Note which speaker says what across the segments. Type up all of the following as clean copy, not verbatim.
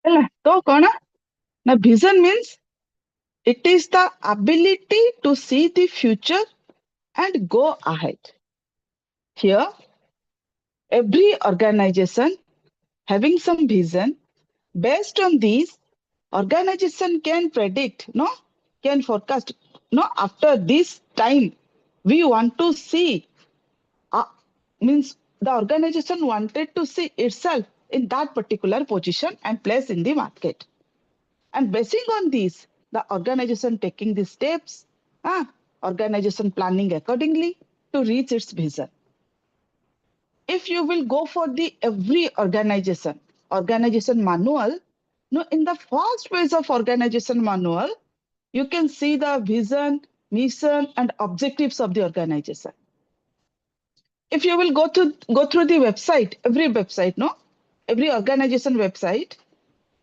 Speaker 1: ହେଲା ତ କଣ ନା vision means it is the ability to see the future and go ahead. Here every organization having some vision, based on these organization can predict, no, can forecast, no, after this time we want to see, uh, means the organization wanted to see itself in that particular position and place in the market, and basing on this the organization taking the steps, organization planning accordingly to reach its vision. If you will go for the every organization manual, no, in the first page of organization manual you can see the vision, mission and objectives of the organization. If you will go through the website, every website, no, every organization website,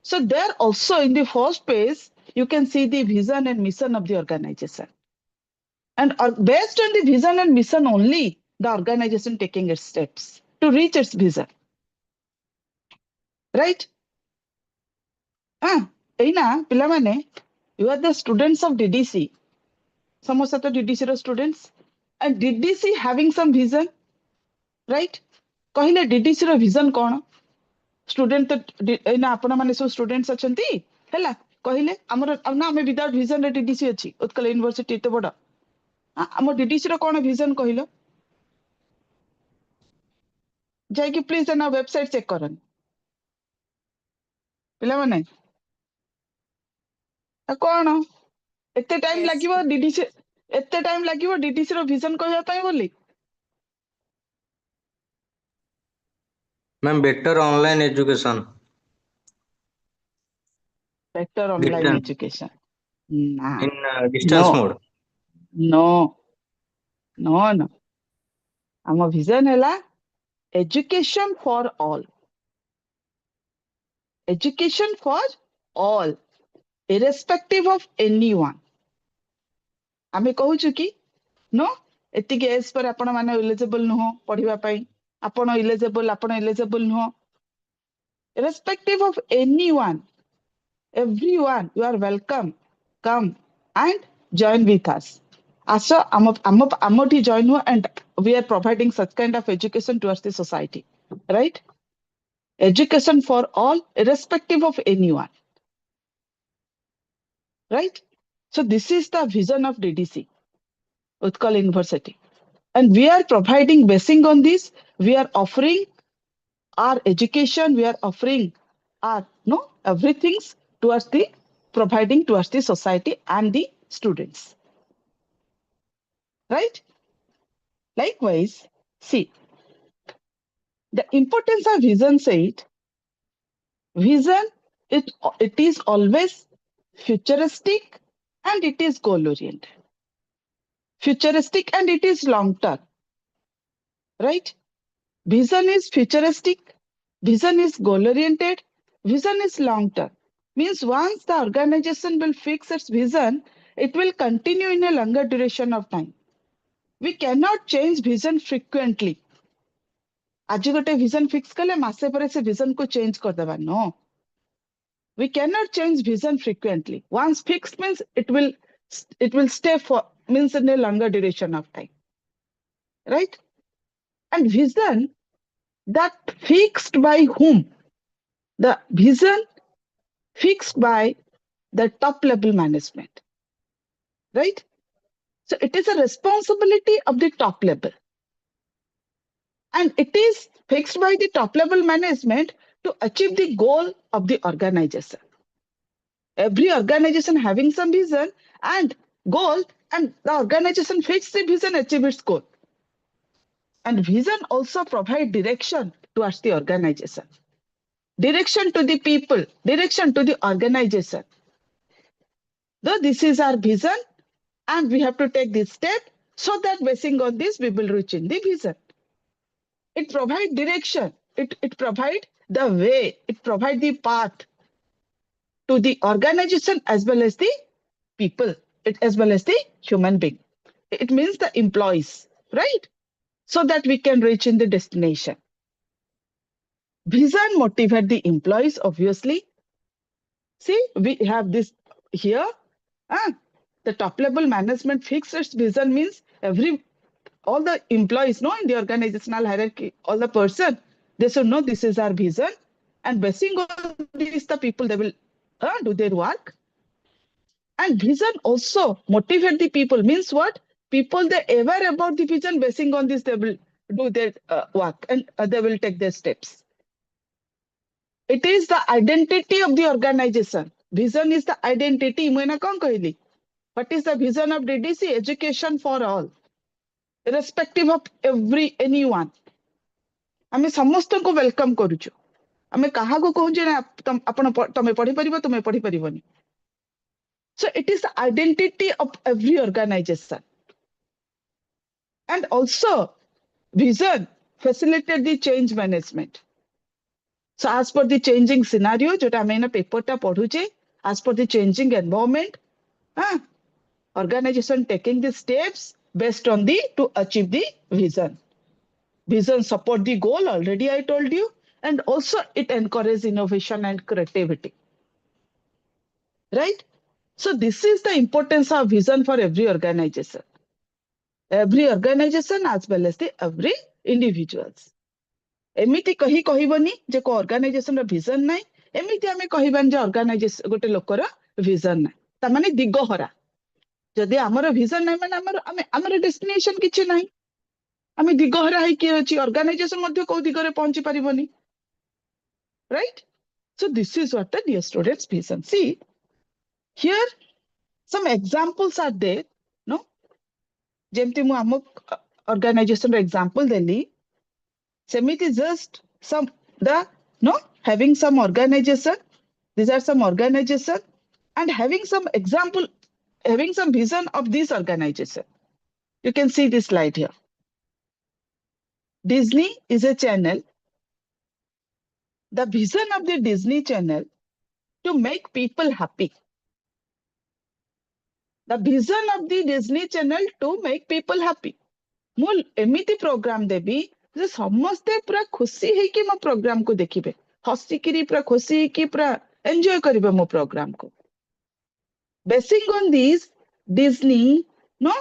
Speaker 1: so there also in the first page you can see the vision and mission of the organization, and based on the vision and mission only the organization taking its steps to reach its vision, right? ଏଇନା ପିଲାମାନେ, you are the students of DDC, ସମସ୍ତେ ତ DDC ର students, and DDC having some vision, right? କହିଲେ DDC ର vision କଣ? Student ତ ଏଇନା ଆପଣ ମାନେ ସବୁ students ଅଛନ୍ତି, ହେଲା କହିଲେ ଆମର ନା ଆମେ without vision ରେ DDC ଅଛି, ଉତ୍କଳ ୟୁନିଭର୍ସିଟି ଏତେ ବଡ, ଆମ DDC ର କଣ vision କହିଲ? ଯାଇକି ପ୍ଲିଜ ନା ୱେବସାଇଟ ଚେକ୍ କରନି ପିଲାମାନେ। କଣ ଏତେ ଟାଇମ
Speaker 2: Yes.
Speaker 1: ଲାଗିବ DDC, ଏତେ ଟାଇମ ଲାଗିବ DDC ର vision କହିବା ପାଇଁ ବୋଲି?
Speaker 3: Ma'am, better online education.
Speaker 1: Better online
Speaker 3: Distance.
Speaker 1: education. Nah.
Speaker 3: In distance
Speaker 1: No.
Speaker 3: mode.
Speaker 1: No. ଆମ vision ହେଲା education for all. Education for all, irrespective of anyone. ଆମେ କହୁଛୁ କି नो ଏତିକି ଏଜ୍ ପରେ ଆପଣ ମାନେ ଏଲିଜିବଲ ନୁହଁ ପଢିବା ପାଇଁ, ଆପଣ ଏଲିଜିବଲ ନୁହଁ, irrespective of anyone, everyone, you are welcome, come and join with us. ଆସ ଆମଠି join ହୁଅ, and we are providing such kind of education towards the society, right? Education for all, irrespective of anyone, right? So this is the vision of DDC, Utkal University, and we are providing, basing on this we are offering our education, we are offering our everything towards the providing towards the society and the students, right? Likewise, see the importance of vision said, vision, it is always futuristic and it is goal oriented. Futuristic and it is long term, right? Vision is futuristic, vision is goal oriented, vision is long term. Means once the organization will fix its vision, it will continue in a longer duration of time. We cannot change vision frequently. आज गोटे vision fix कले मासे परे से vision को change कर देबा, no. We cannot change vision frequently. Once fixed means it will stay for, means in a longer duration of time, right? And vision that fixed by whom? The vision fixed by the top level management, right? So it is a responsibility of the top level, and it is fixed by the top level management to achieve the goal of the organization. Every organization having some vision and goal, and the organization fixes the vision, achieve its goal. And vision also provide direction towards the organization, direction to the people, direction to the organization. Though this is our vision, and we have to take this step so that basing on this we will reach in the vision. It provides direction, it provides the way, it provides the path to the organization as well as the people, as well as the human being. It means the employees, right? So that we can reach in the destination. Vision motivate the employees, obviously, See, we have this here. The top level management fixed its vision means all the employees know in the organizational hierarchy, all the person, they should know this is our vision. And basing on this, the people, they will do their work. And vision also motivate the people means what? People, they aware about the vision, basing on this, they will do their work and they will take their steps. It is the identity of the organization. Vision is the identity. What is the vision of DDC? Education for all, irrespective of anyone. ଆମେ ସମସ୍ତଙ୍କୁ welcome କରୁଛୁ। ଆମେ କାହାକୁ କହୁଛେ ନା ତମେ ପଢିପାରିବ, ତମେ ପଢିପାରିବନି। So it is the identity of every organization. And also, vision facilitate the change management. So as per the changing scenario, जो आमे ना पेपर टा पढुचे, as per the changing environment, organization taking the steps based on to achieve the vision. Vision support the goal, already I told you, and also it encourages innovation and creativity. Right? So this is the importance of vision for every organization. Every organization as well as the every individuals. एमिति कही कहबनी जे को organisation रो vision नाही, एमिति आमे कहबान जे organisation गोटे लोकर vision नाही, ता माने दिगहरा। जदि हमर विजन नाही माने हमर डेस्टिनेशन किछि नाही, आमे दिगहरा है कि अछि, ऑर्गेनाइजेशन मध्ये को दिगरे पहुंची परिबनी। Right? So this is what the dear students vision. See, here some examples are there, no? जेमति मु हम organisation row example Delhi, सेमिति just some having some organization. These are some organization and having some example, having some vision of this organization. You can see this slide here. Disney is a channel. The vision of the Disney channel to make people happy. The vision of the Disney channel to make people happy. मु एमिति programme देबी जे समस्ते पूरा खुशी है कि मो programme को देखिबे, हसी किरी पूरा खुशी कि पूरा एंजॉय करिबे मो प्रोग्राम को। Basing on this, Disney, no,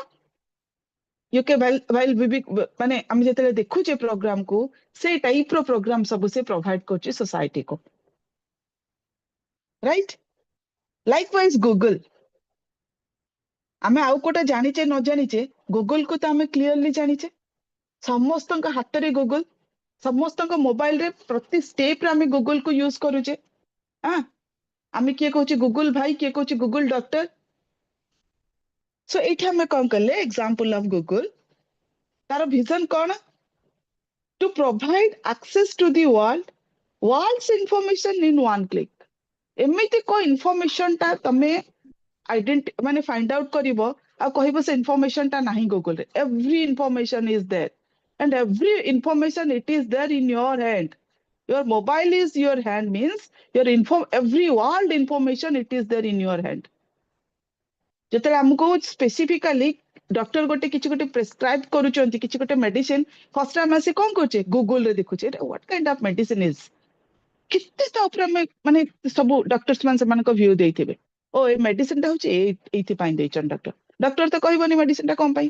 Speaker 1: you can while we माने हम जेतले देखुचे प्रोग्राम को, से टाइप रो प्रोग्राम सब से प्रोवाइड करचे सोसाइटी को। राइट? Likewise Google, आमे आउ कोटा जानिचे न जानिचे, गूगल को तो आमे क्लियरली जानिचे। समस्तक हाथ रे गूगल, समस्तक मोबाइल रे प्रति स्टेप रे आमे गूगल को यूज करूचे। आमे किए कहूचे गूगल भाई, किए कहूचे गूगल डॉक्टर। सो एठी आमे कोन करले एग्जांपल ऑफ गूगल, तार विजन कोन? To provide access to the world's information in one click. एमिति को इंफॉर्मेशन ता तमे माने फाइंड आउट करिवो आ कहिबो से इंफॉर्मेशन ता नाही गूगल रे। Every information is there and every information it is there in your hand. Your mobile is your hand means every world information it is there in your hand. जेतले हमको specifically doctor गोटे किछि गोटे prescribe करूचंती किछि गोटे medicine, first time आसी कोन करचे Google रे देखुचे what kind of medicine is, कित्ते तो ऊपर में माने सब डॉक्टर्स मान समान को व्यू देइथिबे, ओ ए मेडिसिन ता होचे एथि पाइन देइचन डॉक्टर तो कहबनी मेडिसिन ता कोन पाई,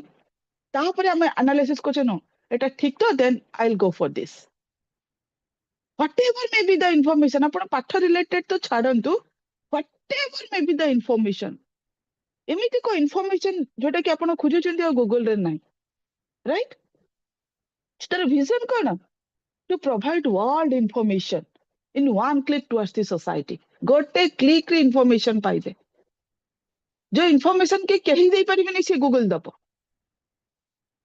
Speaker 1: तापर हम एनालिसिस करचे नो एटा ठीक तो then I will go for this. Whatever may be the information, आपण पाठ रिलेटेड तो छाडंतु, whatever may be the information, एमिति को इंफॉर्मेशन जोटा कि आपण खोजुचंती आ गूगल रे नाही। राइट? स्टार विजन कोन? To provide world information in one click towards the society. गोटे क्लिक रे इंफॉर्मेशन पाइबे, जो इंफॉर्मेशन के कहि दे परिबेनी से गूगल दबो।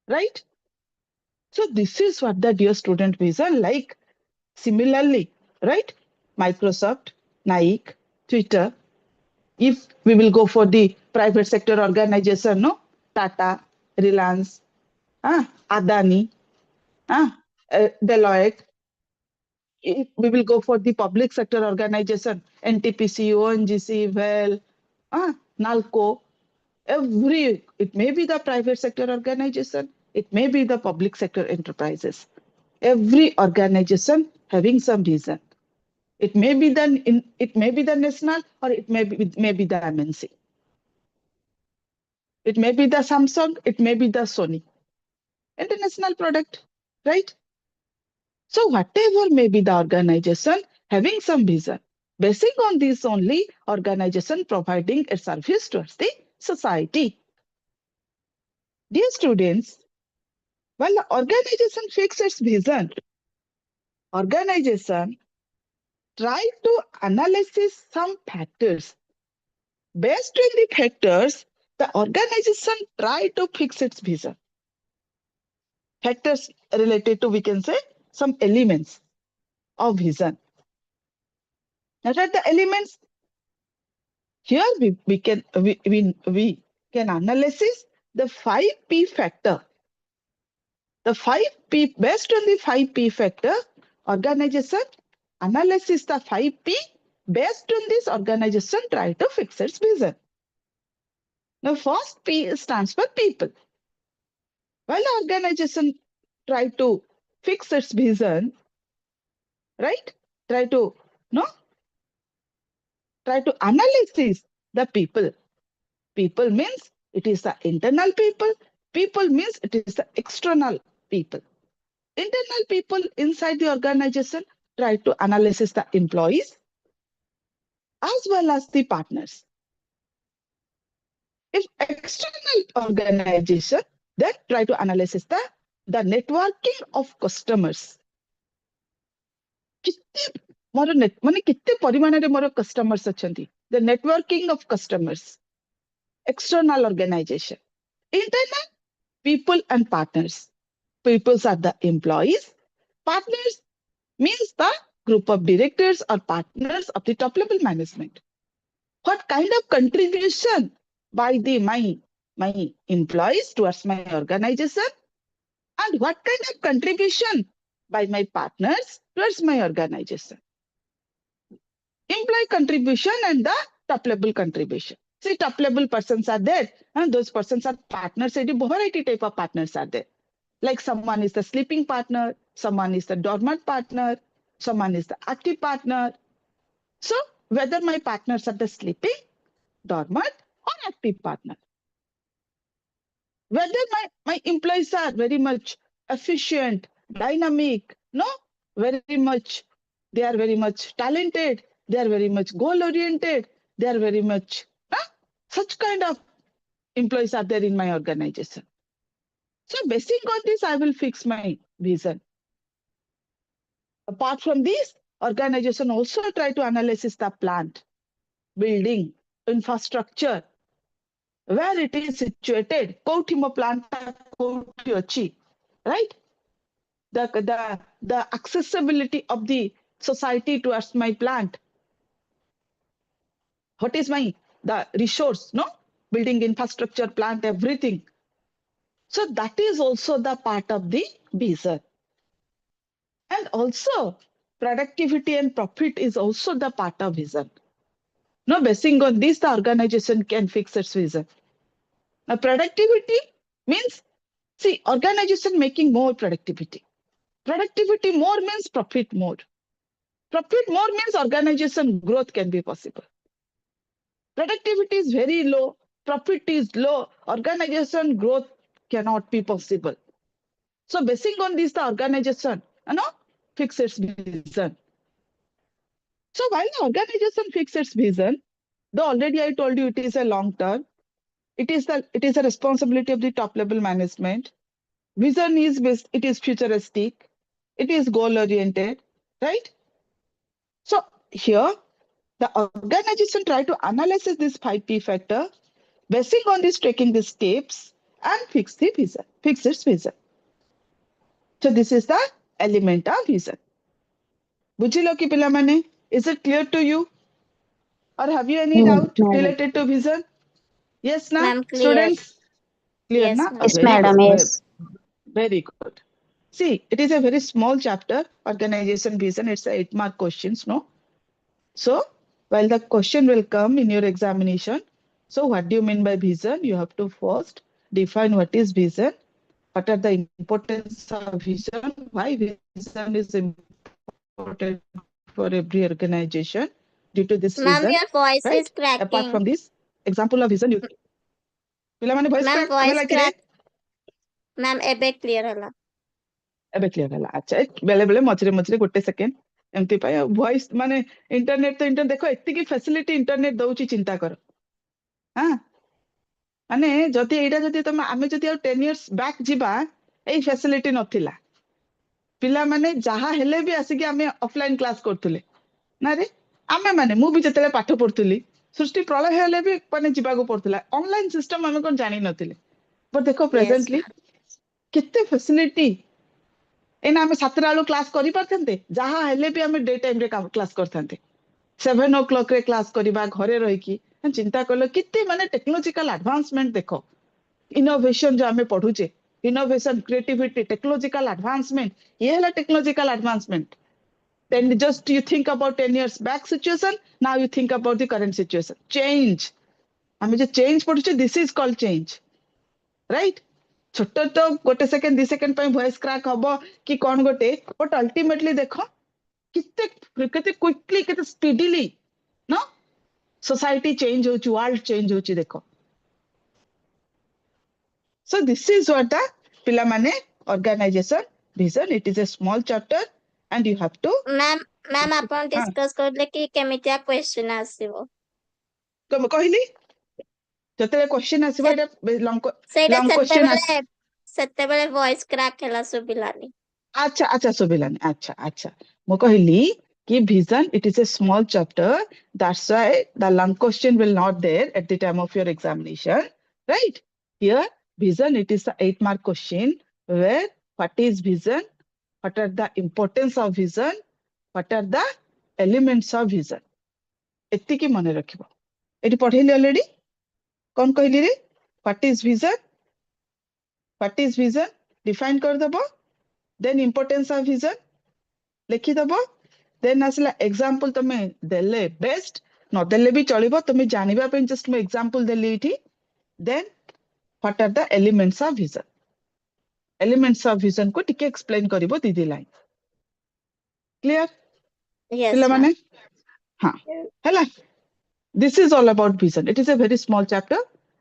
Speaker 1: Right? So this is what the dear student vision like. Similarly, right? Microsoft, Nike, Twitter. If we will go for the private sector organization, no, Tata, Reliance, Adani, Deloitte. If we will go for the public sector organization, NTPC, ONGC, WELL, NALCO, it may be the private sector organization, it may be the public sector enterprises. Every organization having some vision. It may be the national, or it may be the MNC. It may be the Samsung, it may be the Sony. International product, right? So whatever may be the organization having some vision, basing on this only, organization providing a service towards the society. Dear students, while the organization fixes its vision, organization try to analyze some factors. Based on the factors, the organization try to fix its vision. Factors related to, we can say, some elements of vision. What are the elements? Here we can analyze the 5P factor. The 5P, based on the 5P factor, organization analyzes the 5P. Based on this, organization try to fix its vision. Now, first P stands for people. While the organization try to fix its vision, right? Try to analyze the people. People means it is the internal people. People means it is the external people. Internal people inside the organization try to analyze the employees as well as the partners. If external organization, then try to analyze the networking of customers. कितने परिमाण more customers अछंती, the networking of customers. External organization. Internal, people and partners. Peoples are the employees. Partners means the group of directors or partners of the top level management. What kind of contribution by my employees towards my organization, and what kind of contribution by my partners towards my organization. Employee contribution and the top level contribution. See, top level persons are there, and those persons are partners. A variety type of partners are there. Like someone is the sleeping partner, someone is the dormant partner, someone is the active partner. So whether my partners are the sleeping, dormant, or active partner. Whether my employees are very much efficient, dynamic, very much, they are very much talented, they are very much goal-oriented, they are very much, such kind of employees are there in my organization. So basing on this, I will fix my vision. Apart from this, organization also try to analyze the plant, building, infrastructure, where it is situated, kouthi mo plant kouthi achi, right? The accessibility of the society towards my plant. What is the resource, building infrastructure, plant, everything. So that is also the part of the vision. And also productivity and profit is also the part of vision. Basing on this, the organization can fix its vision. Now, productivity means, see, organization making more productivity. Productivity more means profit more. Profit more means organization growth can be possible. Productivity is very low, profit is low, organization growth cannot be possible. So basing on this, the organization, fix its vision. So while the organization fixes its vision, though already I told you it is a long term, it is a responsibility of the top level management. Vision it is futuristic, it is goal oriented, right? So here the organization try to analyze this 5P factor, basing on this, taking the steps and fix its vision. So this is the element of vision. Bujhilo ki pilamane, is it clear to you? Or have you any doubt related to vision? Yes, na?
Speaker 2: Ma'am, clear.
Speaker 1: Students? Clear,
Speaker 2: Yes,
Speaker 1: na?
Speaker 2: ma'am.
Speaker 4: Yes,
Speaker 1: Very
Speaker 4: madam.
Speaker 1: good.
Speaker 4: Yes.
Speaker 1: Very good. See, it is a very small chapter, organization vision. It's a 8-mark questions, no? So, while the question will come in your examination, so what do you mean by vision? You have to first define what is vision, what are the importance of vision, why vision is important for for every organization due to this
Speaker 2: Ma'am,
Speaker 1: reason,
Speaker 2: your voice
Speaker 1: right?
Speaker 2: is cracking.
Speaker 1: Apart from this example of vision, you ପିଲାମାନେ voice
Speaker 2: Ma'am,
Speaker 1: crack
Speaker 2: voice
Speaker 1: ହେଲା କିରେ?
Speaker 2: crack. Ma'am, ଏବେ clear ହେଲା.
Speaker 1: ଏବେ clear ହେଲା। ଆଚ୍ଛା, ବେଳେ ବେଳେ ମଝିରେ ମଝିରେ ଗୋଟେ ସେକେଣ୍ଡ ଏମିତି ପାଇଁ ଆଉ ଭଏସ ମାନେ ଇଣ୍ଟରନେଟ ତ ଇଣ୍ଟରନେଟ ଦେଖ ଏତିକି ଫ୍ୟାସିଲିଟି ଇଣ୍ଟରନେଟ ଦଉଛି ଚିନ୍ତା କର। ହଁ ମାନେ ଯଦି ଏଇଟା ଯଦି ତମେ ଆମେ ଯଦି ଆଉ 10 years ବ୍ୟାକ୍ ଯିବା ଏଇ ଫ୍ୟାସିଲିଟି ନଥିଲା। ପିଲାମାନେ ଯାହା ହେଲେ ବି ଆସିକି ଆମେ ଅଫଲାଇନ କ୍ଲାସ କରୁଥିଲେ ନା ରେ ଆମେ ମାନେ ମୁଁ ବି ଯେତେବେଳେ ପାଠ ପଢୁଥିଲି ସୃଷ୍ଟି ପ୍ରଳୟ ହେଲେ ବି ମାନେ ଯିବାକୁ ପଡୁଥିଲା ଅନଲାଇନ ସିଷ୍ଟମ ଆମେ କଣ ଜାଣିନଥିଲେ ବଟ ଦେଖ
Speaker 2: Yes,
Speaker 1: ପ୍ରେଜେଣ୍ଟଲି
Speaker 2: ma'am.
Speaker 1: କେତେ ଫ୍ୟାସିଲିଟି ଏଇନା ଆମେ 7ଟା ବେଳୁ କ୍ଲାସ କରିପାରିଥାନ୍ତେ ଯାହା ହେଲେ ବି ଆମେ ଡେ ଟାଇମରେ କ୍ଲାସ କରିଥାନ୍ତେ 7 o'clock ରେ କ୍ଲାସ କରିବା ଘରେ ରହିକି ଚିନ୍ତା କଲ କେତେ ମାନେ ଟେକ୍ନୋଲୋଜିକାଲ ଆଡଭାନ୍ସମେଣ୍ଟ ଦେଖ इनोवेशन जो हमें पढ़ुचे इनोवेशन क्रिएटिविटी टेक्नोलॉजिकल एडवांसमेंट ये है technological advancement then just you think about 10 years back situation now you think about the current situation change हमें जो change पढ़ुचे this is called change right छोट तो गोटे सेकेंड 2 सेकेंड पे वॉइस क्रैक हबो कि कौन गोटे बट अल्टीमेटली देखो कितने कितने क्विकली कितने स्पीडीली नो सोसाइटी चेंज होची वर्ल्ड चेंज होची देखो So this is what the Pilamane organization vision. It is a small chapter and you have to
Speaker 2: Ma'am, ଆପଣ discuss କରିଲେ କି କେମିତିଆ question ଆସିବ?
Speaker 1: କହିଲି ଯେତେବେଳେ question ଆସିବ ଏଟା
Speaker 2: ସେଇଟା
Speaker 1: long question
Speaker 2: ସେତେବେଳେ voice crack ହେଲା ଶୁଭିଲାନି।
Speaker 1: ଆଚ୍ଛା ଆଚ୍ଛା ଶୁଭିଲାନି ଆଚ୍ଛା ଆଚ୍ଛା ମୁଁ କହିଲି କି vision it is a small chapter that's why the long question will not there at the time of your examination right here vision it is the 8-mark question where what is vision what are the importance of vision what are the elements of vision ଏତିକି ମନେ ରଖିବ ଏଠି ପଢେଇଲି already କଣ କହିଲି ରେ what is vision define କରିଦବ then importance of vision लिखिदब then ଆସିଲା example ତମେ ଦେଲେ best ନ ଦେଲେ ବି ଚଳିବ ତମେ ଜାଣିବା ପାଇଁ just ମୁଁ example ଦେଲି ଏଠି then what are the elements of vision को ଟିକେ explain କରିବ ଦିଦି ଲାଇନ୍ clear
Speaker 2: Yes,
Speaker 1: ପିଲାମାନେ
Speaker 2: ma'am.
Speaker 1: ହଁ ହେଲା this is all about vision it is a very small chapter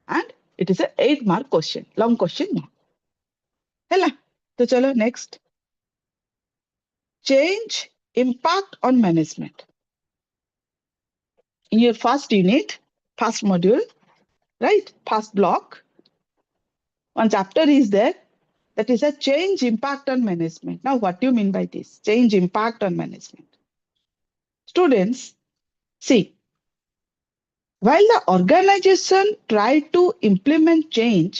Speaker 1: and it is a 8-mark question long question no ହେଲା तो चलो next change impact on management in your first unit first module right first block one chapter is there that is a change impact on management now what do you mean by this change impact on management students see while the organization try to implement change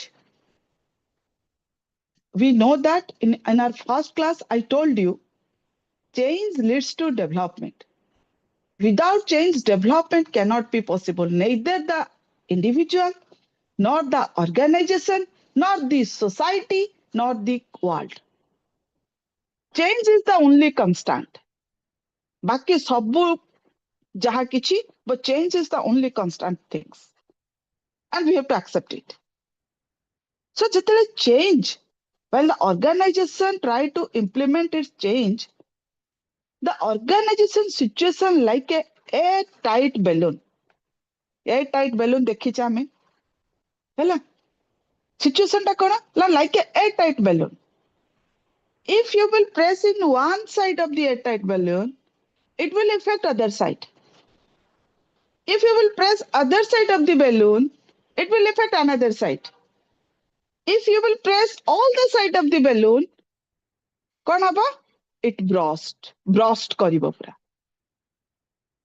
Speaker 1: we know that in our first class I told you change leads to development without change development cannot be possible neither the individual nor the organization nor the society nor the world change is the only constant बाकी सब जहा किछि but change is the only constant things and we have to accept it so जेतेले change when the organization try to implement its change the organization situation like a tight balloon देखिछे आमे हैला situation टा कोन like a tight balloon if you will press in one side of the airtight balloon it will affect other side if you will press other side of the balloon it will affect another side if you will press all the side of the balloon कौन हबो it burst करिवो पूरा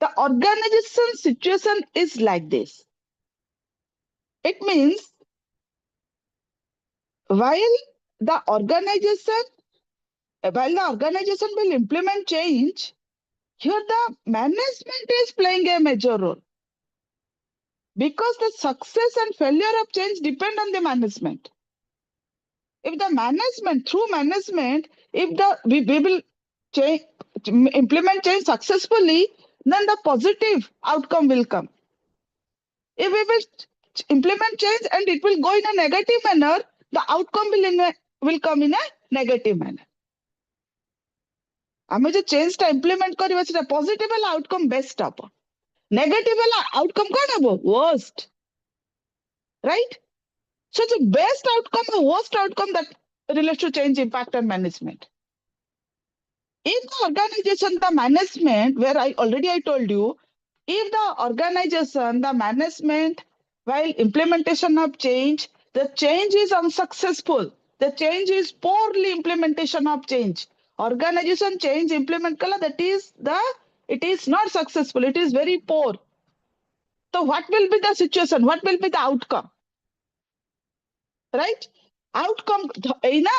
Speaker 1: the organization situation is like this it means while the organization will implement change here the management is playing a major role because the success and failure of change depend on the management if the management through management if we will change, implement change successfully then the positive outcome will come if we will implement change and it will go in a negative manner the outcome will come in a negative manner आमे जो change टा implement करबा सेटा positive वाला outcome based हबो, negative वाला outcome कोन हबो worst, right? So the best outcome and worst outcome that relates to change impact and management. If the organization, the management, where I told you, if the organization, the management, while implementation of change, the change is unsuccessful, the change is poorly implementation of change. Organization change implement kala, it is not successful, it is very poor. So what will be the situation? What will be the outcome? Right? Outcome ଏଇ ନା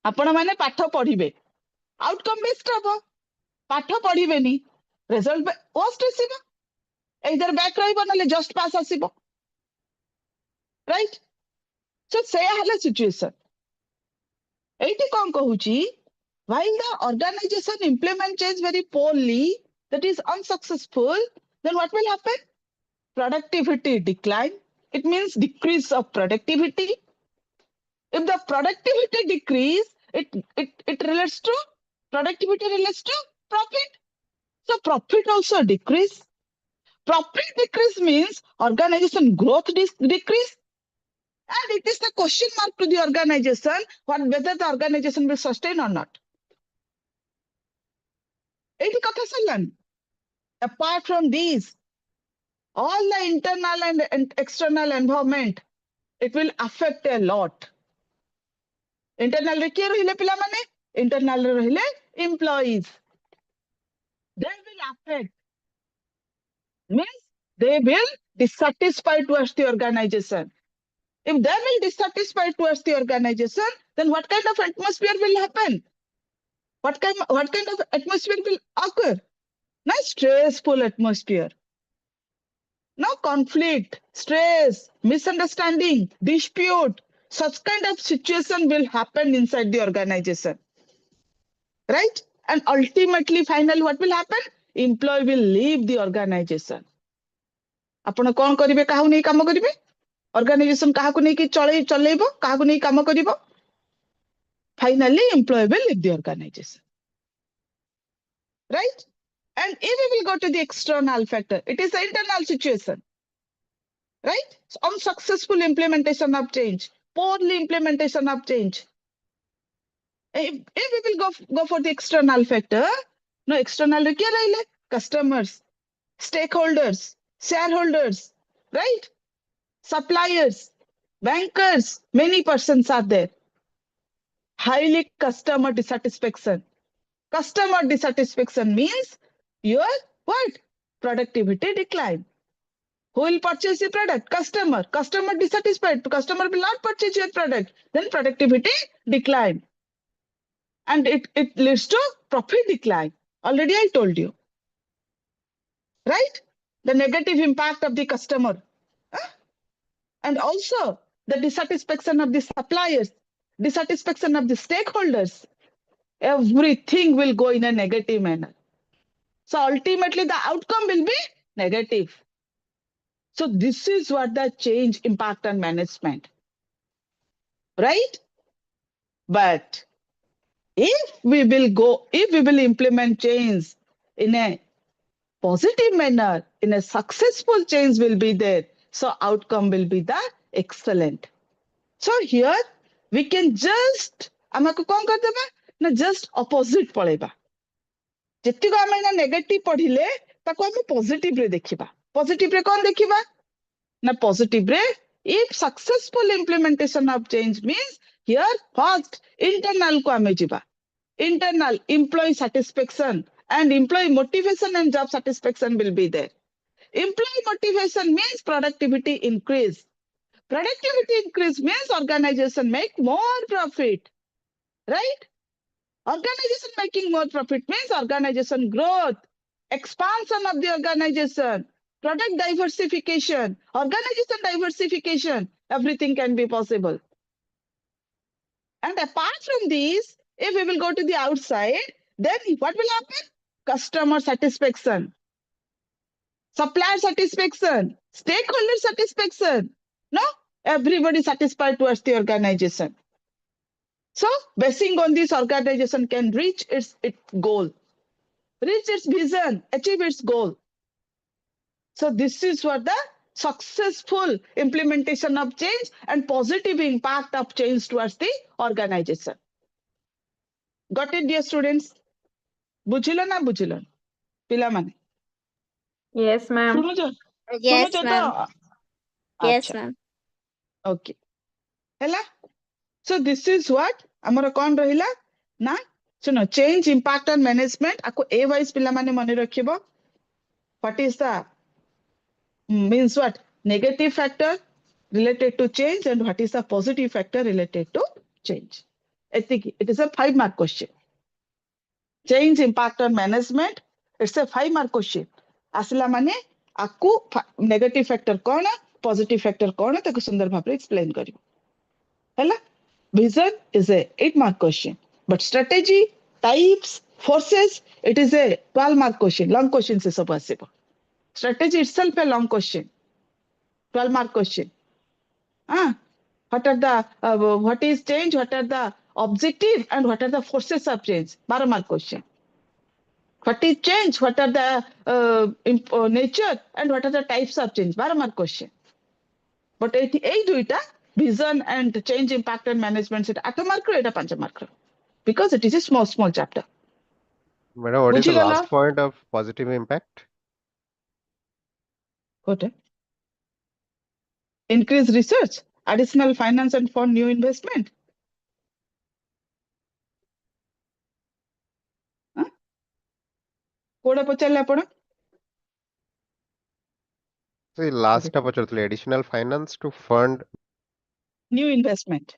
Speaker 1: ଆପଣ ମାନେ ପାଠ ପଢିବେ, outcome best ହବ। ପାଠ ପଢିବେନି, result ୱର୍ଷ୍ଟ ଆସିବ, ଏଇଦର back ରହିବ ନହେଲେ ଜଷ୍ଟ ପାସ୍ ଆସିବ, ରାଇଟ୍? ସୋ ସେଇଆ ହେଲା ସିଚୁଏସନ। ଏଇଠି କଣ କହୁଛି, while the organization implement change very poorly, that is unsuccessful, then what will happen? Productivity decline. It means decrease of productivity. If the productivity decrease, it relates to productivity relates to profit. So profit also decrease. Profit decrease means organization growth decrease. And it is the question mark to the organization whether the organization will sustain or not. ଏଇଠି କଥା ସରିଲାନି। Apart from these, all the internal and external environment, it will affect a lot. Internal रे किए रहिले पिला माने? Internal रे रहिले employees. They will affect, means they will dissatisfied towards the organization. If they will dissatisfied towards the organization, then what kind of atmosphere will happen? What kind of atmosphere will occur? Now stressful atmosphere. Now conflict, stress, misunderstanding, dispute, such kind of situation will happen inside the organization. Right? And ultimately, finally, what will happen? Employee will leave the organization. ଆପଣ କଣ କରିବେ? କାହାକୁ ନେଇ କାମ କରିବେ? Organization କାହାକୁ ନେଇକି ଚଲେଇବ? କାହାକୁ ନେଇ କାମ କରିବ? Finally, employee will leave the organization. Right? And if we will go to the external factor, it is the internal situation. Right? So unsuccessful implementation of change, poorly implementation of change. If we will go for the external factor, no external क्या रहिले? Customers, stakeholders, shareholders, right? Suppliers, bankers, many persons are there. Highly customer dissatisfaction. Customer dissatisfaction means your what? Productivity decline. Who will purchase the product? Customer. Customer dissatisfied. Customer will not purchase your product. Then productivity decline. And it leads to profit decline. Already I told you. Right? The negative impact of the customer. And also the dissatisfaction of the suppliers, dissatisfaction of the stakeholders. Everything will go in a negative manner. So ultimately the outcome will be negative. So this is what the change impact and management. Right? But if we will implement change in a positive manner, in a successful change will be there. So outcome will be the excellent. So here we can just ଆମକୁ କଣ କରିଦେବା ନା just opposite ପଳେଇବା। ଯେତିକ ଆମେ ନା negative ପଢିଲେ ତାକୁ ଆମେ ପଜିଟିଭ ରେ ଦେଖିବା। ପଜିଟିଭ ରେ କଣ ଦେଖିବା ନା ପଜିଟିଭ ରେ if successful implementation of change means here first internal କୁ ଆମେ ଯିବା। Internal employee satisfaction and employee motivation and job satisfaction will be there. Employee motivation means productivity increase. Productivity increase means organization make more profit, right? Organization making more profit means organization growth, expansion of the organization, product diversification, organization diversification, everything can be possible. And apart from these, if we will go to the outside, then what will happen? Customer satisfaction, supplier satisfaction, stakeholder satisfaction. No, everybody satisfied towards the organization. So basing on this, organization can reach its goal, reach its vision, achieve its goal. So this is what the successful implementation of change and positive impact of change towards the organization. Got it, dear students? बुझिल ना बुझिल पिला माने
Speaker 4: Yes, ma'am.
Speaker 1: सुनुच
Speaker 2: Yes,
Speaker 1: सुनुच तो
Speaker 2: ma'am. Yes,
Speaker 1: अच्छा
Speaker 2: ma'am.
Speaker 1: Okay हैला so this is what हमर कोन रहिला ना सुनो चेंज इंपैक्ट ऑन मैनेजमेंट आको ए वाइज पिला माने मने रखिबो what is the means what negative factor related to change and what is the positive factor related to change. I think it is a 5-mark question. Change impact on management, it's a 5-mark question. Asila mane aku negative factor kona, positive factor kona taku sundar bhabre explain karibo. Hela vision is a 8-mark question, but strategy, types, forces, it is a 12-mark question. Long question se sab asibo. Strategy itself a long question. 12-mark question. What are the what is change? What are the objective and what are the forces of change? 12-mark question. What is change? What are the nature and what are the types of change? 12-mark question. But এই দুইটা vision and change impact and management সেটা 8 mark এটা 5 mark because it is a small chapter.
Speaker 5: Madam, what is the
Speaker 1: বুঝিলা
Speaker 5: last point of positive impact?
Speaker 1: Quota increase research, additional finance and for new investment. କୋଉଟା ପଚାରିଲେ ଆପଣ?
Speaker 5: So last ଟା ପଚାରୁଥିଲି additional finance to fund
Speaker 1: new investment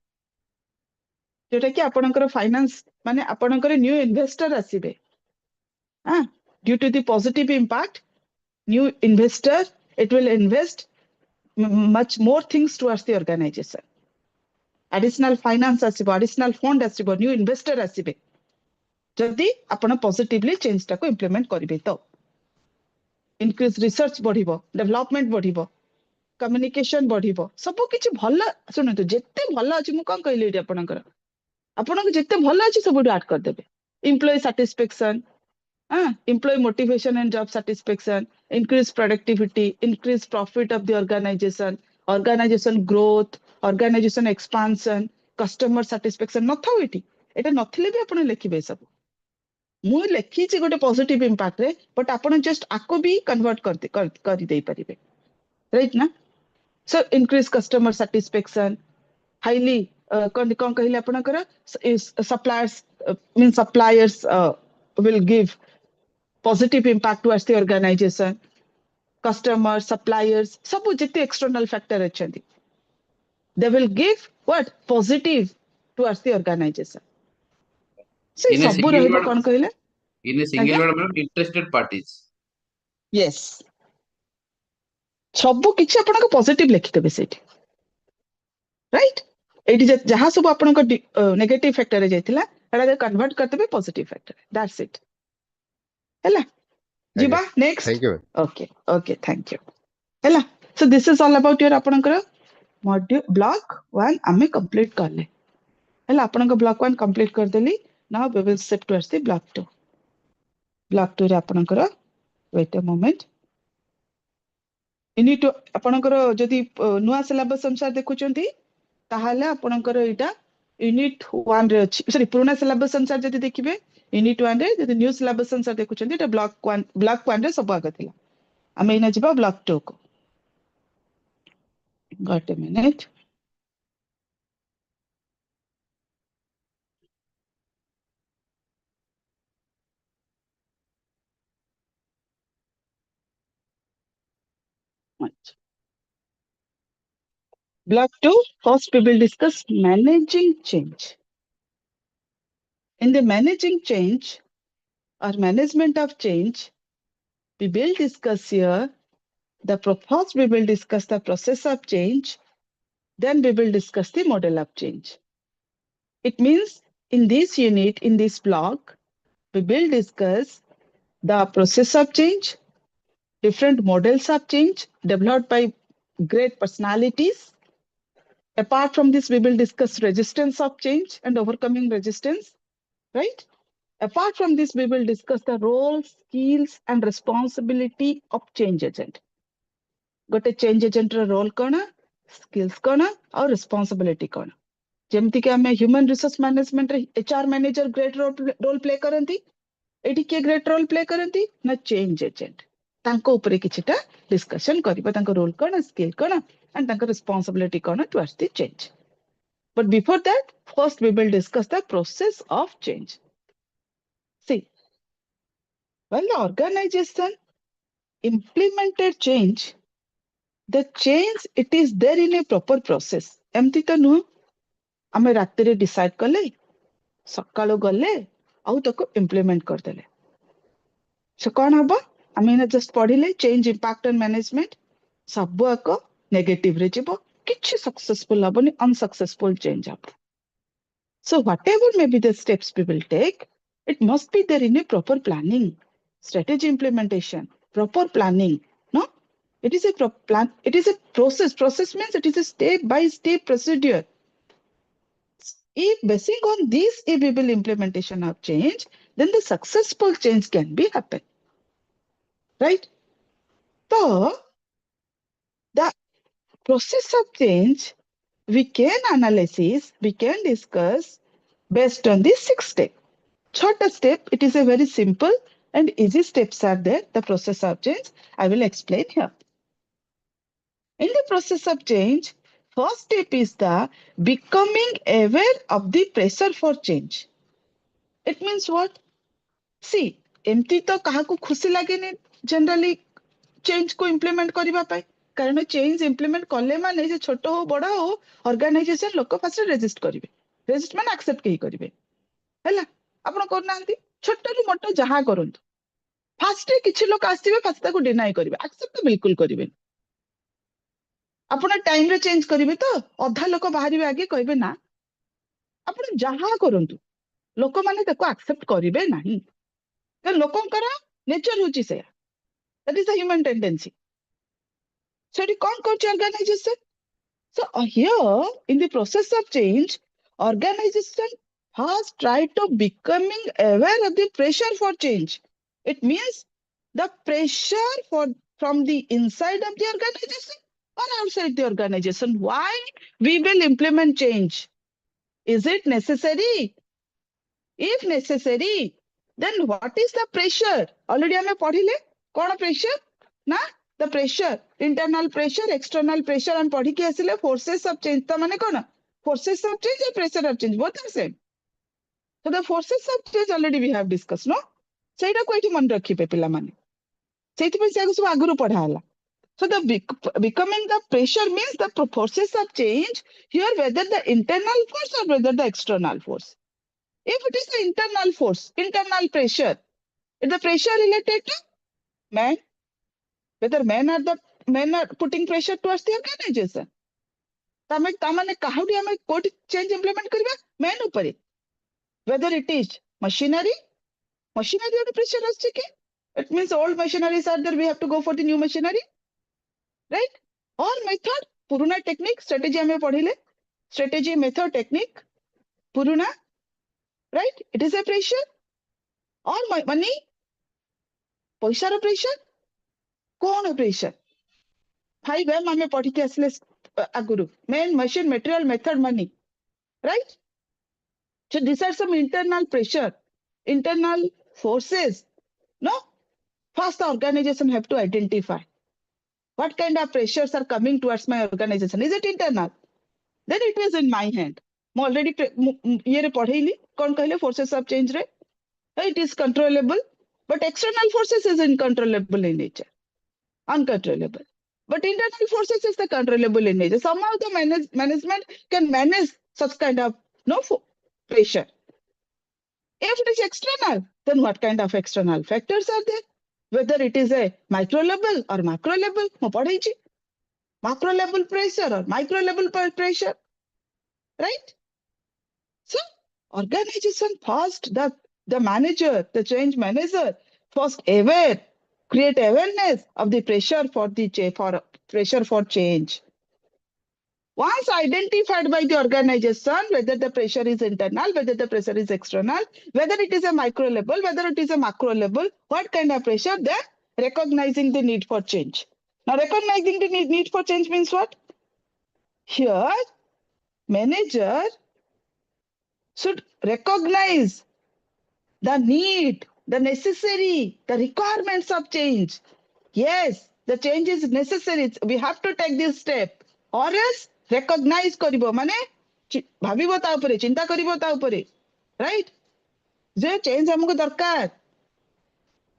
Speaker 1: जोटा कि आपणकर finance माने आपणकर न्यू इन्वेस्टर आसीबे due to the positive impact new investor it will invest much more things towards the organization. Additional finance आसीबो, additional fund आसीबो, new investor आसीबे जदि आपण पॉजिटिवली चेंज टाको इंप्लीमेंट करिवे तो इंक्रीज रिसर्च बढ़िबो, डेवलपमेंट बढ़िबो, कम्युनिकेशन बढ़िबो, सब किछि भल्ला सुनतो जेते भल्ला अछि मु कोन कहली एटी आपणकर ଆପଣଙ୍କୁ ଯେତେ ଭଲ ଅଛି ସବୁଠୁ ଆଡ୍ କରିଦେବେ employee satisfaction employee motivation and job satisfaction, increase productivity, increase profit of the organization, organization growth, organization expansion, customer satisfaction नथाउ एटी एटा नथिले भी आपण लेखिबे सब मु लेखिछि गोटे पॉजिटिव इंपैक्ट रे बट आपण जस्ट आको भी कन्वर्ट कर दे परिबे राइट ना सो increase customer satisfaction, highly कौन कहले आपणकर suppliers will give positive impact towards the organization, customers, suppliers, सब जितने external factor अच्छे they will give what positive towards the organization. See
Speaker 6: In a
Speaker 1: सब
Speaker 6: single
Speaker 1: रहइबो
Speaker 6: word,
Speaker 1: कौन कहले
Speaker 6: in a single
Speaker 1: आज्ञा?
Speaker 6: word, madam, interested parties.
Speaker 1: yes सब किछि आपनको positive लिखि देबे सेठी राइट एटी जहाँ सब आपनको नेगेटिव फैक्टर रे जाइतिला एटा कन्वर्ट करतेबे पॉजिटिव फैक्टर दैट्स इट हैला जीवा next
Speaker 5: Thank you.
Speaker 1: okay thank you हैला so this is all about your आपनकर मॉड्यूल ब्लॉक 1 आमे कंप्लीट करले हैला आपनकर ब्लॉक 1 कंप्लीट कर देली now we will shift towards the block 2 रे आपनकर वेट अ मोमेंट यूनिट आपनकर जदी नुवा सिलेबस अनुसार देखुचंती ताहाले आपनकर एटा यूनिट 1 रे अछि सॉरी पुराना सिलेबस अनुसार जदी देखिबे यूनिट 1 रे जदी न्यू सिलेबस अनुसार देखुचंती एटा ब्लॉक 1 रे सब आगे थिला आमे इना जिबा ब्लॉक 2 को got a minute Right. Block 2, first we will discuss managing change. In the managing change or management of change, we will discuss here first we will discuss the process of change, then we will discuss the model of change. It means in this unit, in this block, we will discuss the process of change, different models of change developed by great personalities, Apart from this, we will discuss resistance of change and overcoming resistance, right? Apart from this, we will discuss the role, skills, and responsibility of change agent. गोटे change agent role कौन skills कौन और responsibility कौन जेमती कि हमें human resource management HR manager great role play करंती एठी के ग्रेट रोल प्ले करंती ना चेंज एजेंट तांको ऊपर किछिटा डिस्कशन करबा तांको रोल कौन स्किल कौन एंड तांको रिस्पांसिबिलिटी कौन towards the change but before that first we will discuss the process of change see when the organisation implemented change the change it is there in a proper process एमती तो नु आमे रात रे decide करले सकाळो गले आउ तको इंप्लीमेंट कर देले सो कोन हबो आमे ना जस्ट पढिले चेंज इंपैक्ट एंड मैनेजमेंट सब को नेगेटिव रे जिवो किछि सक्सेसफुल हबोनी अनसक्सेसफुल चेंज हबो so whatever may be the steps we will take it must be there in a proper planning strategy implementation proper planning no it is a plan it is a process means it is a step by step procedure if basing on this if we will implementation of change then the successful change can be happen right so the process of change we can analysis we can discuss based on this 6 step shorter step it is a very simple and easy steps are there the process of change I will explain here in the process of change first step is the becoming aware of the pressure for change it means what see एमती तो काहा को खुशी लागेनी generally change को implement करबा पाई कारण change implement करले माने जे छोट हो बड़ हो ऑर्गेनाइजेशन लोक फास्ट रेजिस्ट करिवे रेजिस्ट माने एक्सेप्ट केही करिवे हैला आपण करनांती छोटरू मोटो जहा करंतु फास्ट किछि लोक आसीबे फास्ट ताको डिनाई करिवे एक्सेप्ट तो बिल्कुल करिवे आपण टाइम रे चेंज करिवे तो अधा लोक बाहरिबे आगे कहबे ना आपण जहा करंतु लोक माने ताको एक्सेप्ट करिवे नाही तो लोकंकर नेचर होची say that is the human tendency so it kon coach organization so here in the process of change organization has tried to becoming aware of the pressure for change it means the pressure from the inside of the organization or outside the organization why we will implement change is it necessary if necessary then what is the pressure already hame padhile kon pressure na the pressure internal pressure external pressure and पढ़ी के आसिले forces of change तो माने कोन forces of change and pressure of change both are same so the forces of change already we have discussed no सेटा को एठी मन रखी पे पिला माने सेति पे से सब आगुरु पढ़ा हला so the becoming the pressure means the forces of change here whether the internal force or whether the external force if it is the internal force internal pressure is the pressure related to man whether men are putting pressure towards the organization तमे तामाने काहुडी हमें coat change implement करबा man ऊपर whether it is machinery or pressure आछे के it means old machineries are there we have to go for the new machinery right or method पुराना technique strategy हमें पढ़िले strategy method technique पुराना right it is a pressure or money पैसा रो pressure कौन pressure 5M हमें पढ़ी के असले आगुरु men machine material method money right so these are some internal pressure internal forces no first the organization have to identify what kind of pressures are coming towards my organization is it internal then it is in my hand मैं already ये रे पढ़ेली कौन कहले forces of change रे it is controllable but external forces is uncontrollable in nature uncontrollable but internal forces is the controllable in nature somehow the management can manage such kind of pressure if it is external then what kind of external factors are there whether it is a micro level or macro level mo padhaichi macro level pressure or micro level pressure right so organization first the manager the change manager first aware create awareness of the pressure for pressure for change Once identified by the organization, whether the pressure is internal, whether the pressure is external, whether it is a micro level, whether it is a macro level, what kind of pressure, then recognizing the need for change. Now, recognizing the need for change means what? Here, manager should recognize the need, the necessary, the requirements of change. Yes, the change is necessary. We have to take this step. Or else recognize karibo mane bhabibo ta upare chinta karibo ta upare, right? Je change हमको दरकार,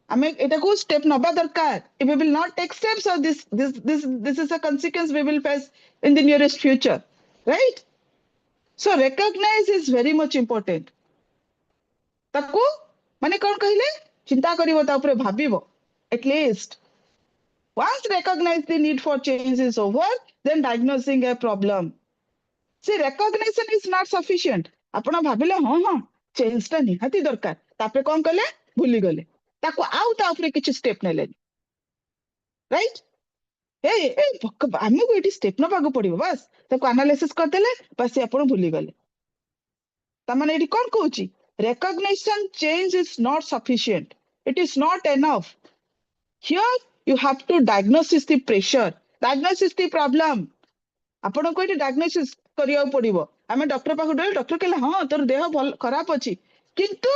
Speaker 1: हमें एटाको step नबा दरकार. If we will not take steps, or this is a consequence we will face in the nearest future, right? So recognize is very much important. ताको माने कौन कहिले चिंता करिवो ता उपरे भाबिबो. At least once recognize the need for change is over, then diagnosing a problem. See, recognition is not sufficient. आपण भाबिले हाँ change ता निहाती दरकार, तापरे कौन कले भूली गले, ताको आउ ता उपरे किछि स्टेप नेले, right? हमको एटी स्टेप नबाको पड़िबो, बस ताको एनालिसिस करदेले बस आपण भूली गले. ता माने एटी कौन कहूची recognition change is not sufficient. It is not enough. Here you have to diagnose the pressure, diagnose the problem. आपण को एटी डायग्नोसिस करिया पड़िबो. हमें डॉक्टर पाखु डले, डॉक्टर कहले हां तोर देह खराब अछि, किंतु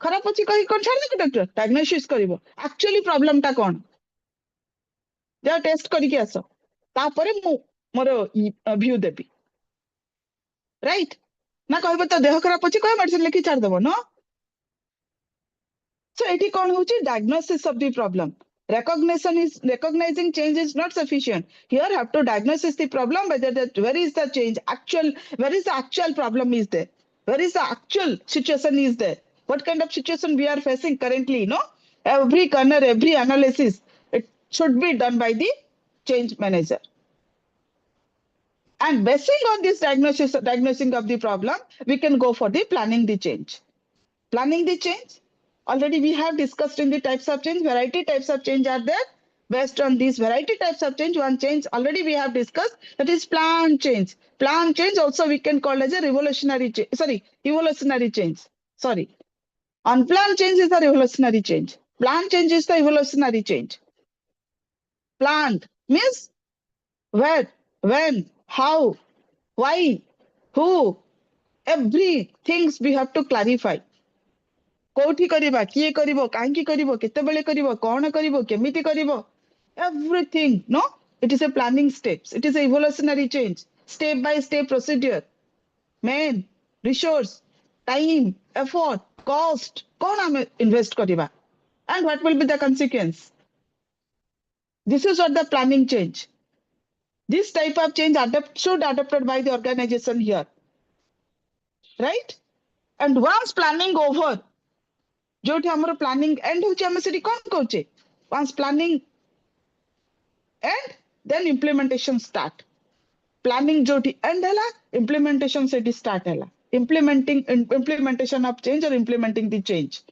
Speaker 1: खराब अछि कहि कोन छाड़ के डॉक्टर डायग्नोसिस करिवो. एक्चुअली प्रॉब्लम ता कोन जा टेस्ट करि के आसो, तापरे मोर व्यू देबी, राइट? ना कहबो तो देह खराब अछि, कह मेडिसिन लिखि छाड़ देबो, नो. So एटी कोन होची diagnosis of the problem. Recognizing change is not sufficient. Here have to diagnose the problem, whether where is the change actual, where is the actual problem is there, where is the actual situation is there, what kind of situation we are facing currently. No, every corner, every analysis, it should be done by the change manager. And basing on this diagnosing of the problem, we can go for the planning the change. Planning the change. Already we have discussed in the types of change, variety types of change are there. Based on these variety types of change, one change already we have discussed, that is plan change. Plan change also we can call as a evolutionary change. Sorry. Unplanned change is the revolutionary change. Plan change is the evolutionary change. Planned means where, when, how, why, who, every things we have to clarify. कोठी करिबा, किए करिवो, काहेकि करिवो, केते बेले करिवो, कोन करिवो, केमिति करिवो, everything. No, it is a planning steps. It is a evolutionary change, step by step procedure. Man, resource, time, effort, cost, कोन हम invest करिबा, and what will be the consequence. This is what the planning change. This type of change should adopted by the organization here, right? And once planning over, जोठी हमर planning and होचे, हम सेठी कोन कहूचे, once planning end, then implementation start. Planning जोठी end हला, implementation सेठी start हला. Implementation of change or implementing the change,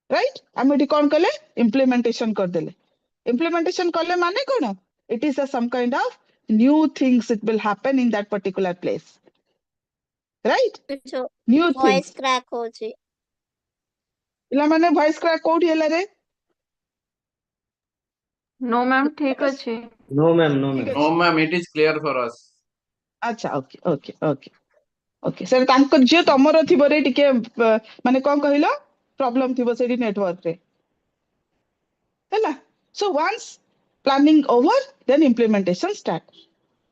Speaker 1: right? हम एठी कोन कले implementation कर देले. Implementation कले माने कोन, it is some kind of new things it will happen in that particular place, right?
Speaker 2: So
Speaker 1: New
Speaker 2: voice
Speaker 1: things.
Speaker 2: crack होची.
Speaker 1: इला माने voice crack कोठी हला रे.
Speaker 4: No, ma'am, ठीक अछि.
Speaker 3: No, ma'am, no, ma'am.
Speaker 6: No, ma'am, it is clear for us.
Speaker 1: अच्छा, okay sir तांको जे तमरो थिबो रे टिके माने कोन कहिलो प्रॉब्लम थिबो सेडी नेटवर्क रे हैला. So once planning over, then implementation start.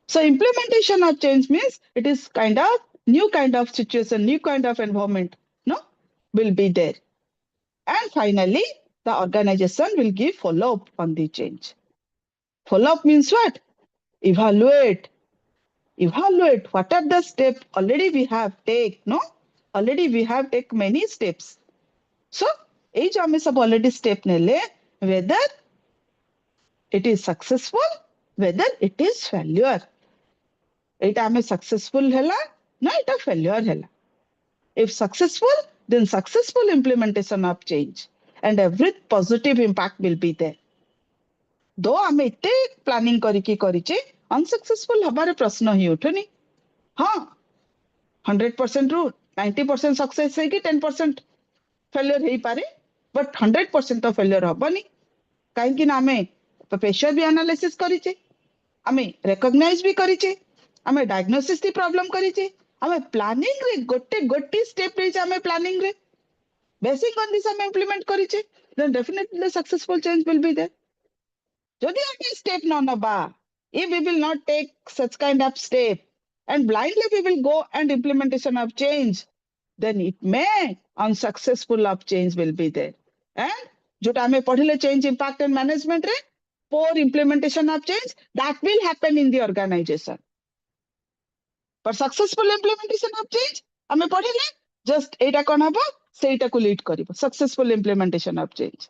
Speaker 1: So implementation of change means it is kind of new kind of situation, new kind of environment, no, will be there. And finally, the organization will give follow-up on the change. Follow-up means what? Evaluate what are the steps already we have take, no? Already we have take many steps. So, each of us have already step nele, whether it is successful, whether it is failure. It am successful hela, na it a failure hela. If successful, then successful implementation of change and every positive impact will be there. Though ame ite planning करके करिचे, unsuccessful हमारे प्रश्न ही उठुनी हाँ 100% रु 90% success है कि 10% failure हो पारे but 100% तो फेलियर हबनी कहीं आमे प्रेशर भी एनालिसिस करिचे आमे रिकॉग्नाइज भी करिचे आमे डायग्नोसिस दी प्रॉब्लम करिचे आमे प्लानिंग रे गोटे गोटे स्टेप रे आमे प्लानिंग रे बेसिक ऑन दिस आमे implement करिचे then definitely the successful change will be there jodi ame step na naba if we will not take such kind of step and blindly we will go and implementation of change then it may unsuccessful of change will be there and jota ame padhile change impact and management re poor implementation of change that will happen in the organization but successful implementation of change ame padhile just eita kon habo seita ku lead karibo successful implementation of change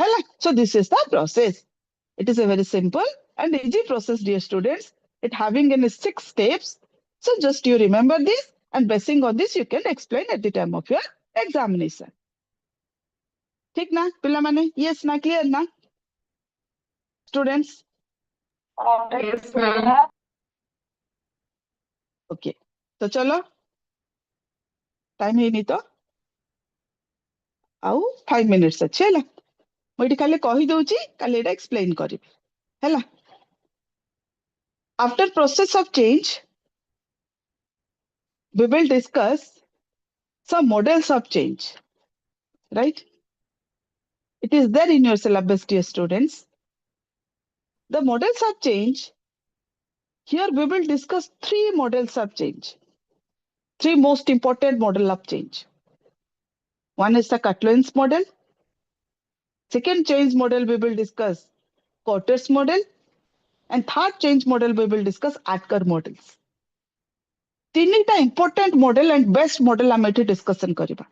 Speaker 1: Hello. So this is the process. It is a very simple and easy process, dear students. It having in 6 steps. So just you remember this and basing on this, you can explain at the time of your examination. ठीक ना पिला माने yes ना clear ना students
Speaker 4: Yes, ma'am.
Speaker 1: okay तो चलो time ही नहीं तो आउ 5 minutes अच्छे है मुझे खाली कही दूची खाली एटा एक्सप्लेन करिबी हैला after process of change we will discuss some models of change right it is there in your syllabus dear students the models of change here we will discuss 3 models of change 3 most important model of change one is the Cutloins model second change model we will discuss Cotters model and third change model we will discuss Atker models तीनटा important model and best model हम एठी discussion करिबा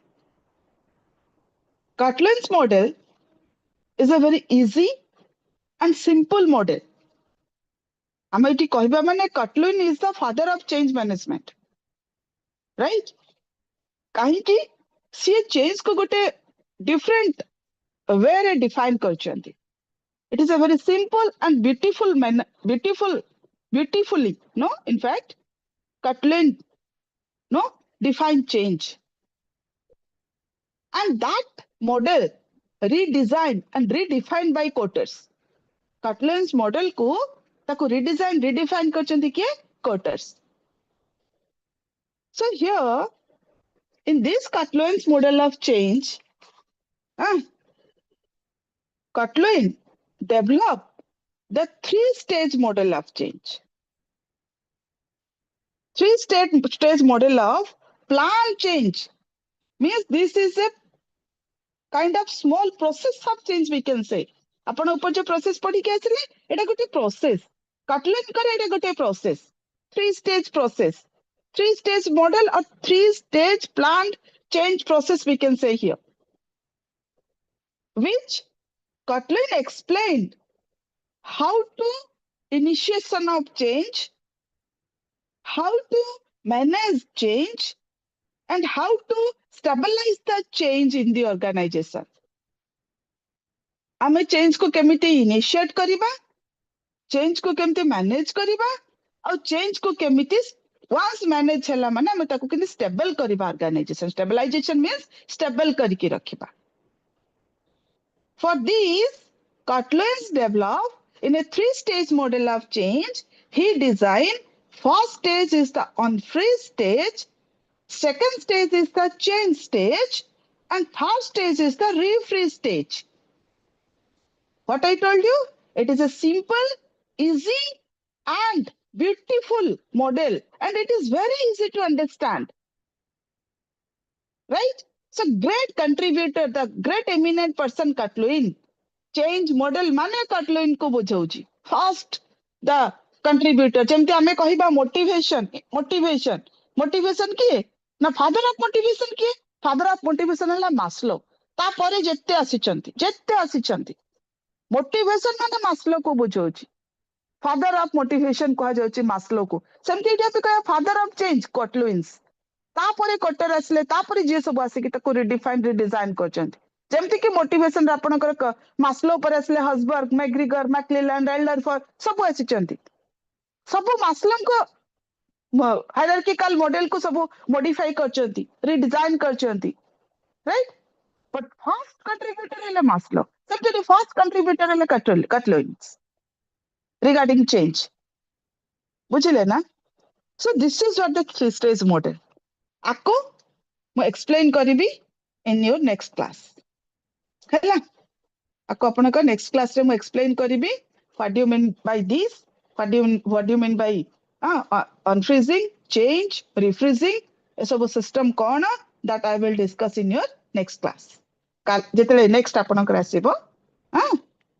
Speaker 1: Cutloins model is a very easy and simple model हम एठी कहबा माने Cutloin is the father of change management right काहे कि सी चेंज को गोटे डिफरेंट वे रे define करछंती it is a very simple and beautiful beautifully no in fact Cutloin no define change and that model redesigned and redefined by Cotters Cutloins model को ताको redesign redefine करछंती के Cotters so here in this Cutloins model of change Cutloin developed the 3-stage model of change 3-stage model of planned change means this is a kind of small process of change we can say आपण ऊपर जो process पढ़ी के आछले एटा गोटे process Cutloin करे एटा गोटे process 3-stage process 3-stage model or 3-stage planned change process we can say here which Cutloin explained how to initiation of change how to manage change and how to stabilize the change in the organization आमे change को केमिति initiate करिबा change को केमिति manage करिबा और change को केमिति वंस मैनेज हला माने आमे ताको केमिति स्टेबल करिबा ऑर्गेनाइजेशन स्टेबलाइजेशन मींस स्टेबल करके रखिबा for this Cutloin developed in a 3-stage model of change he designed first stage is the unfreeze stage second stage is the change stage and third stage is the refreeze stage what I told you it is a simple easy and beautiful model and it is very easy to understand right so great contributor the great eminent person Cutloin change model माने Cutloin को बुझाउची first the contributor जेमते हमें कहिबा motivation किए ना father of motivation किए father of motivation हला Maslow ता परे जेते आसीचंती motivation माने Maslow को बुझाउची father of motivation कहा जाउची Maslow को सेमते एटा पे कहा father of change Cutloin तापरे कटर आसले तापरे जे सब आसे कि ताको रिडिफाइन रिडिजाइन करचंती ଯେମିତି କି ମୋଟିଭେସନ ଆପଣଙ୍କର ମାସ୍ଲୋ ଉପରେ ଆସିଲେ ହସବର୍ଗ, ମ୍ୟାଗ୍ରିଗର, ମ୍ୟାକ୍ଲିଲାଣ୍ଡ, ଏଲ୍ଡରଫର୍ ସବୁ ଆସିଛନ୍ତି। ସବୁ ମାସ୍ଲୋଙ୍କ ହାଇରାର୍କିକାଲ ମଡେଲ କୁ ସବୁ ମଡିଫାଇ କରିଛନ୍ତି, ରିଡିଜାଇନ କରିଛନ୍ତି, ରାଇଟ୍? ବଟ୍ ଫାର୍ଷ୍ଟ କଣ୍ଟ୍ରିବ୍ୟୁଟର ହେଲେ ମାସ୍ଲୋ, ସେମିତି ଫାର୍ଷ୍ଟ କଣ୍ଟ୍ରିବ୍ୟୁଟର ହେଲେ କାଟଲୋଇନ୍ସ ରିଗାର୍ଡିଂ ଚେଞ୍ଜ। ବୁଝିଲେ ନା? So this is what the three stage model. आपको मैं explain करिबी in your next class. हैला? आपको अपन का next class रे मैं explain करिबी what do you mean by this? What do you mean by unfreezing, change, refreezing? ये सब system कौन that I will discuss in your next class. जेतले next अपन का आसीबो,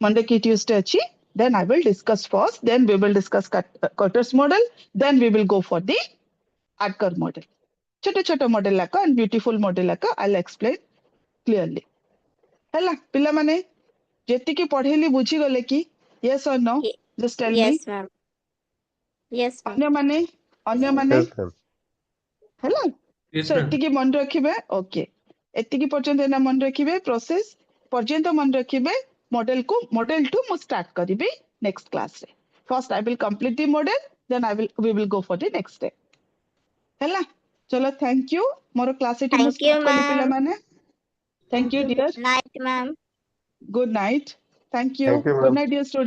Speaker 1: Monday की Tuesday अच्छी, then I will discuss first, then we will discuss Cotter's model, then we will go for the Adker model. छोटे छोटे model Laka and beautiful model Laka I'll explain clearly. हैला पिला माने जेति की पढेली बुझी गले की yes or no?
Speaker 2: Ye-
Speaker 1: Just tell
Speaker 2: Yes,
Speaker 1: me.
Speaker 2: ma'am. Yes, ma'am.
Speaker 1: अन्य माने
Speaker 5: Yes, ma'am.
Speaker 1: हैला?
Speaker 3: Yes,
Speaker 1: So
Speaker 3: ma'am.
Speaker 1: एति की मन रखिबे, okay. एति की पर्यंत एना मन रखिबे प्रोसेस पर्यंत मन रखिबे मॉडल को मॉडल 2 मु स्टार्ट करिबी नेक्स्ट क्लास रे. First I will complete the model, then we will go for the next step. हैला? चलो thank you more class eighty मु
Speaker 2: Thank you,
Speaker 1: स्टॉप कली पिला
Speaker 2: ma'am.
Speaker 1: माने. Thank you dear.
Speaker 2: Night, ma'am.
Speaker 1: Good night. Thank you.
Speaker 5: Thank you,
Speaker 1: Good
Speaker 5: ma'am.
Speaker 1: night dear students.